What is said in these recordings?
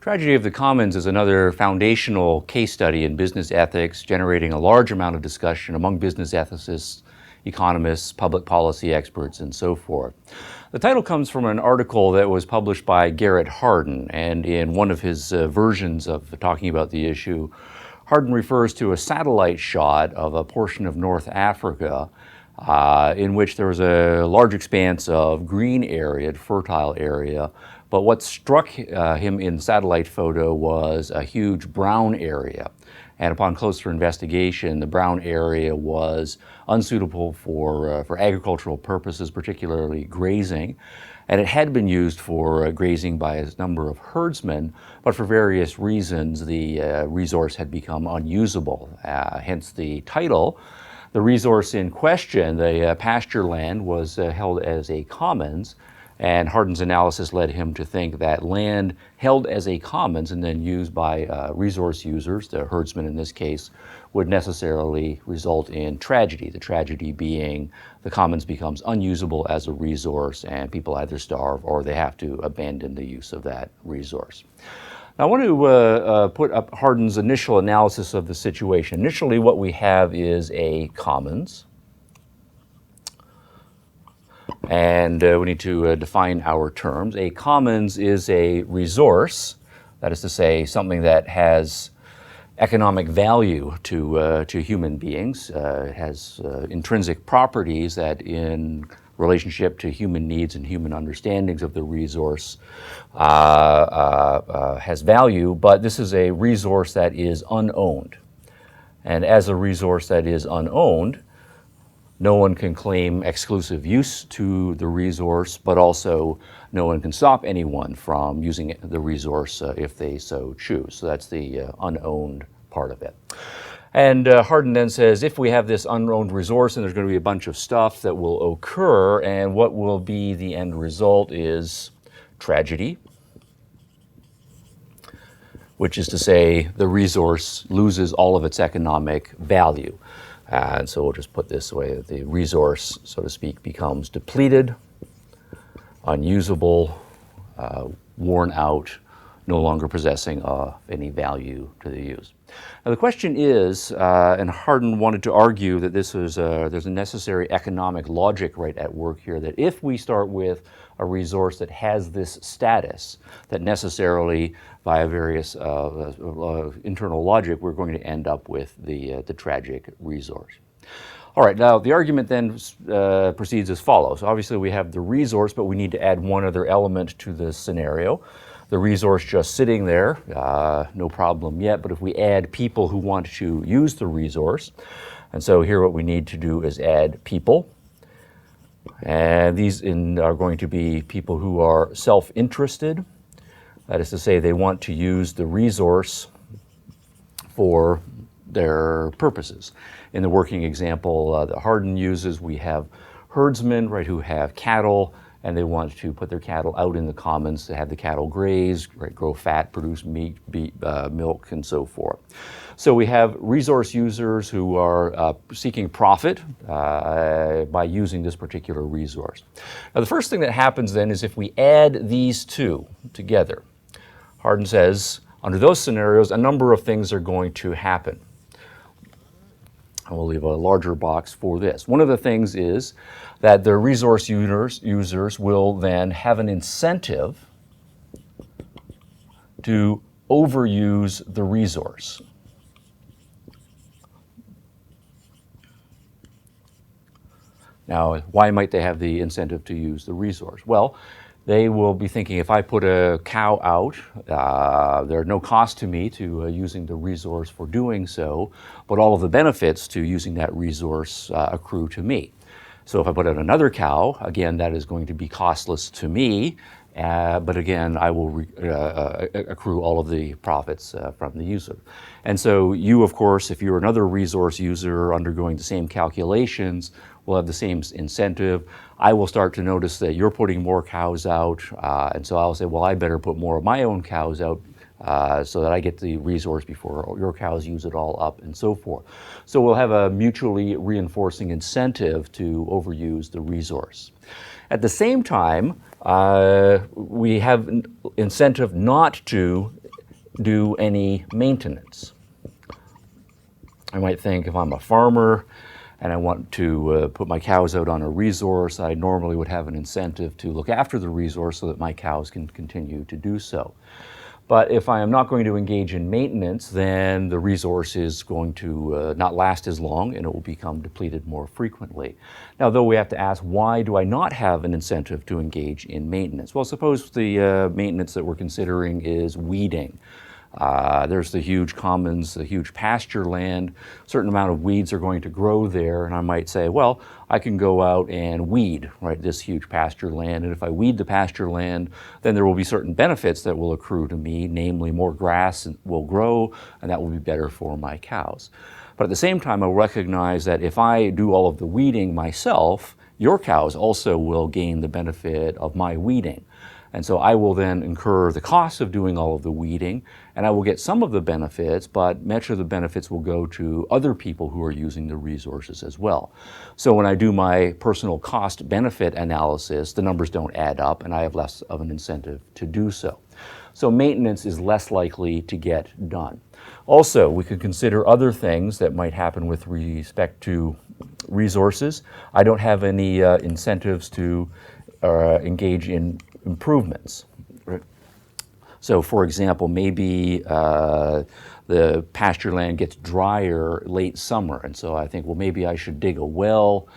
Tragedy of the Commons is another foundational case study in business ethics, generating a large amount of discussion among business ethicists, economists, public policy experts, and so forth. The title comes from an article that was published by Garrett Hardin, and in one of his versions of talking about the issue, Hardin refers to a satellite shot of a portion of North Africa in which there was a large expanse of green area, fertile area, but what struck him in the satellite photo was a huge brown area. And upon closer investigation, the brown area was unsuitable for agricultural purposes, particularly grazing. And it had been used for grazing by a number of herdsmen, but for various reasons, the resource had become unusable, hence the title. The resource in question, the pasture land, was held as a commons, and Hardin's analysis led him to think that land held as a commons and then used by resource users, the herdsmen in this case, would necessarily result in tragedy. The tragedy being the commons becomes unusable as a resource and people either starve or they have to abandon the use of that resource. Now, I want to put up Hardin's initial analysis of the situation. Initially, what we have is a commons. And we need to define our terms. A commons is a resource, that is to say, something that has economic value to human beings. It has intrinsic properties that in relationship to human needs and human understandings of the resource has value, but this is a resource that is unowned. And as a resource that is unowned, no one can claim exclusive use to the resource, but also no one can stop anyone from using the resource if they so choose. So that's the unowned part of it. And Hardin then says, if we have this unowned resource, and there's going to be a bunch of stuff that will occur, and what will be the end result is tragedy, which is to say the resource loses all of its economic value. And so we'll just put this way, that the resource, so to speak, becomes depleted, unusable, worn out, no longer possessing any value to the use. Now the question is, and Hardin wanted to argue that this is there's a necessary economic logic right at work here, that if we start with a resource that has this status, that necessarily via various internal logic, we're going to end up with the tragic resource. All right, now the argument then proceeds as follows. Obviously we have the resource, but we need to add one other element to this scenario. The resource just sitting there, no problem yet, but if we add people who want to use the resource, and so here what we need to do is add people. And these are going to be people who are self-interested. That is to say, they want to use the resource for their purposes. In the working example that Hardin uses, we have herdsmen, right, who have cattle, and they want to put their cattle out in the commons to have the cattle graze, right, grow fat, produce meat, milk, and so forth. So we have resource users who are seeking profit by using this particular resource. Now the first thing that happens then is if we add these two together, Hardin says, under those scenarios, a number of things are going to happen. And we'll leave a larger box for this. One of the things is that the resource users will then have an incentive to overuse the resource. Now, why might they have the incentive to use the resource? Well, they will be thinking, if I put a cow out, there are no cost to me to using the resource for doing so, but all of the benefits to using that resource accrue to me. So if I put out another cow, again, that is going to be costless to me, but again, I will accrue all of the profits from the user. And so you, of course, if you're another resource user undergoing the same calculations, will have the same incentive. I will start to notice that you're putting more cows out, and so I'll say, well, I better put more of my own cows out so that I get the resource before your cows use it all up, and so forth. So we'll have a mutually reinforcing incentive to overuse the resource. At the same time, we have incentive not to do any maintenance. I might think if I'm a farmer and I want to put my cows out on a resource, I normally would have an incentive to look after the resource so that my cows can continue to do so. But if I am not going to engage in maintenance, then the resource is going to not last as long and it will become depleted more frequently. Now, though, we have to ask, why do I not have an incentive to engage in maintenance? Well, suppose the maintenance that we're considering is weeding. There's the huge commons, the huge pasture land, a certain amount of weeds are going to grow there, and I might say, well, I can go out and weed, right, this huge pasture land, and if I weed the pasture land, then there will be certain benefits that will accrue to me, namely more grass will grow, and that will be better for my cows. But at the same time, I'll recognize that if I do all of the weeding myself, your cows also will gain the benefit of my weeding. And so I will then incur the cost of doing all of the weeding, and I will get some of the benefits, but much of the benefits will go to other people who are using the resources as well. So when I do my personal cost benefit analysis, the numbers don't add up, and I have less of an incentive to do so. So maintenance is less likely to get done. Also, we could consider other things that might happen with respect to resources. I don't have any incentives to engage in improvements. Right? So, for example, maybe the pasture land gets drier late summer, and so I think, well, maybe I should dig a well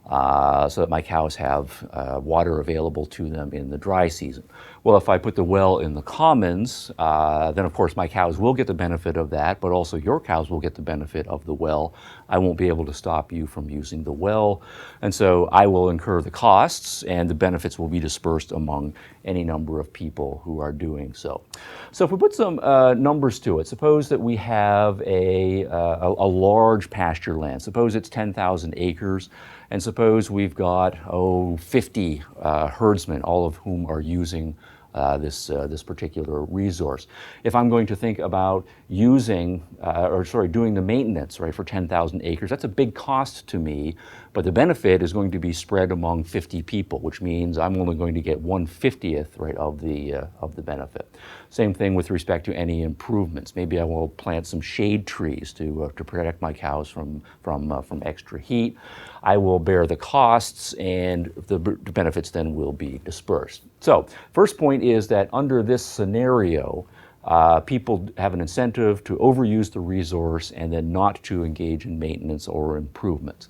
so that my cows have water available to them in the dry season. Well, if I put the well in the commons, then of course my cows will get the benefit of that, but also your cows will get the benefit of the well. I won't be able to stop you from using the well, and so I will incur the costs, and the benefits will be dispersed among any number of people who are doing so. So if we put some numbers to it, suppose that we have a large pasture land. Suppose it's 10,000 acres, and suppose we've got, 50 herdsmen, all of whom are using this particular resource. If I'm going to think about doing the maintenance, right, for 10,000 acres, that's a big cost to me, but the benefit is going to be spread among 50 people, which means I'm only going to get 1/50th, right, of the benefit. Same thing with respect to any improvements. Maybe I will plant some shade trees to protect my cows from extra heat. I will bear the costs, and the benefits then will be dispersed. So, first point is that under this scenario, people have an incentive to overuse the resource and then not to engage in maintenance or improvements.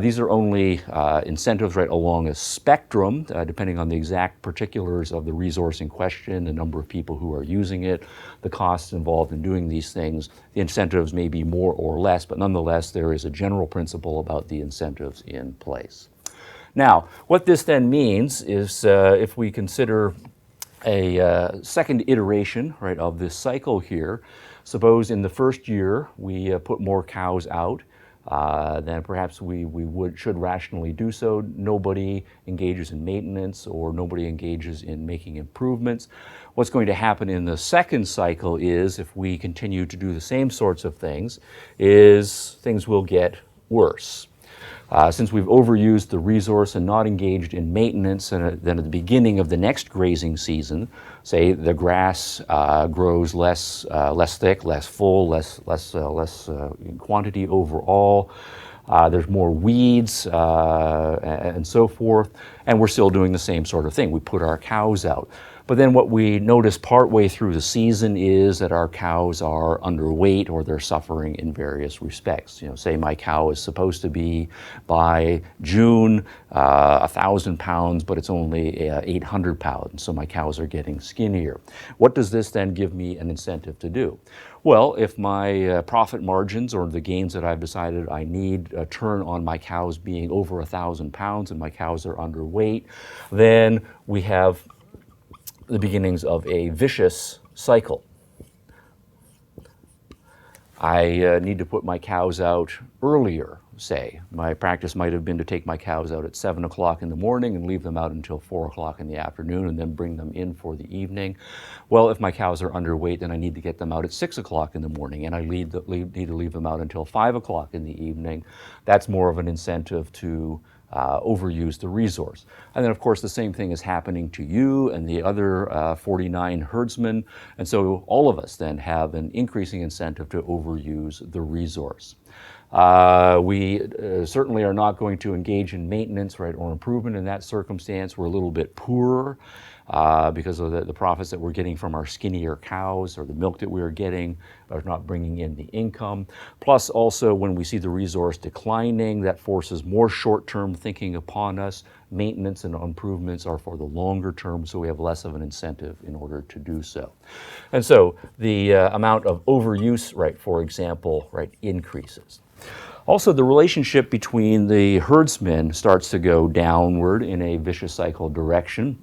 These are only incentives right along a spectrum, depending on the exact particulars of the resource in question, the number of people who are using it, the costs involved in doing these things. The incentives may be more or less, but nonetheless, there is a general principle about the incentives in place. Now, what this then means is if we consider a second iteration, right, of this cycle here, suppose in the first year we put more cows out, then perhaps we should rationally do so. Nobody engages in maintenance or nobody engages in making improvements. What's going to happen in the second cycle is, if we continue to do the same sorts of things, is things will get worse. Since we've overused the resource and not engaged in maintenance, and then at the beginning of the next grazing season, say the grass grows less thick, less full, less in quantity overall. There's more weeds and so forth, and we're still doing the same sort of thing. We put our cows out. But then what we notice partway through the season is that our cows are underweight or they're suffering in various respects. You know, say my cow is supposed to be by June 1,000 pounds, but it's only 800 pounds, so my cows are getting skinnier. What does this then give me an incentive to do? Well, if my profit margins or the gains that I've decided I need turn on my cows being over 1,000 pounds and my cows are underweight, then we have the beginnings of a vicious cycle. I need to put my cows out earlier, say. My practice might have been to take my cows out at 7 o'clock in the morning and leave them out until 4 o'clock in the afternoon and then bring them in for the evening. Well, if my cows are underweight, then I need to get them out at 6 o'clock in the morning, and I need to leave them out until 5 o'clock in the evening. That's more of an incentive to overuse the resource. And then, of course, the same thing is happening to you and the other 49 herdsmen. And so all of us then have an increasing incentive to overuse the resource. We certainly are not going to engage in maintenance, right, or improvement in that circumstance. We're a little bit poorer because of the profits that we're getting from our skinnier cows, or the milk that we are getting are not bringing in the income. Plus, also, when we see the resource declining, that forces more short-term thinking upon us. Maintenance and improvements are for the longer term, so we have less of an incentive in order to do so. And so the amount of overuse, right, for example, right, increases. Also, the relationship between the herdsmen starts to go downward in a vicious cycle direction.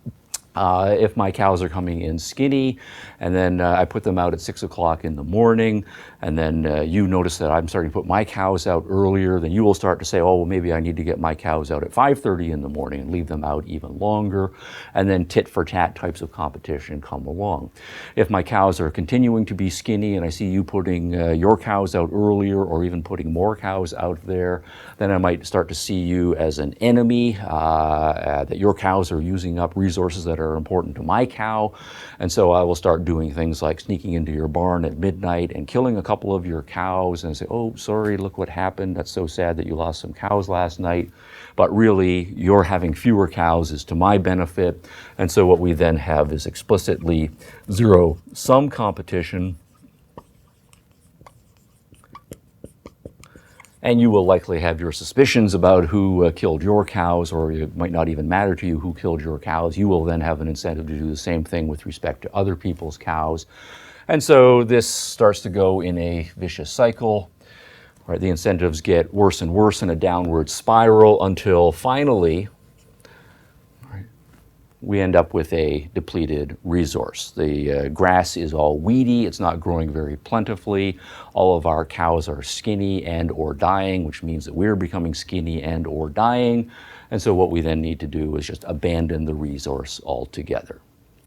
If my cows are coming in skinny, and then I put them out at 6 o'clock in the morning, and then you notice that I'm starting to put my cows out earlier, then you will start to say, oh, well, maybe I need to get my cows out at 5:30 in the morning and leave them out even longer, and then tit for tat types of competition come along. If my cows are continuing to be skinny and I see you putting your cows out earlier, or even putting more cows out there, then I might start to see you as an enemy, that your cows are using up resources that are important to my cow. And so I will start doing things like sneaking into your barn at midnight and killing a couple of your cows and say, oh, sorry, look what happened. That's so sad that you lost some cows last night. But really, your having fewer cows is to my benefit. And so what we then have is explicitly zero-sum competition. And you will likely have your suspicions about who killed your cows, or it might not even matter to you who killed your cows. You will then have an incentive to do the same thing with respect to other people's cows. And so this starts to go in a vicious cycle. Right? The incentives get worse and worse in a downward spiral until finally, we end up with a depleted resource. The grass is all weedy, it's not growing very plentifully. All of our cows are skinny and or dying, which means that we're becoming skinny and or dying. And so what we then need to do is just abandon the resource altogether.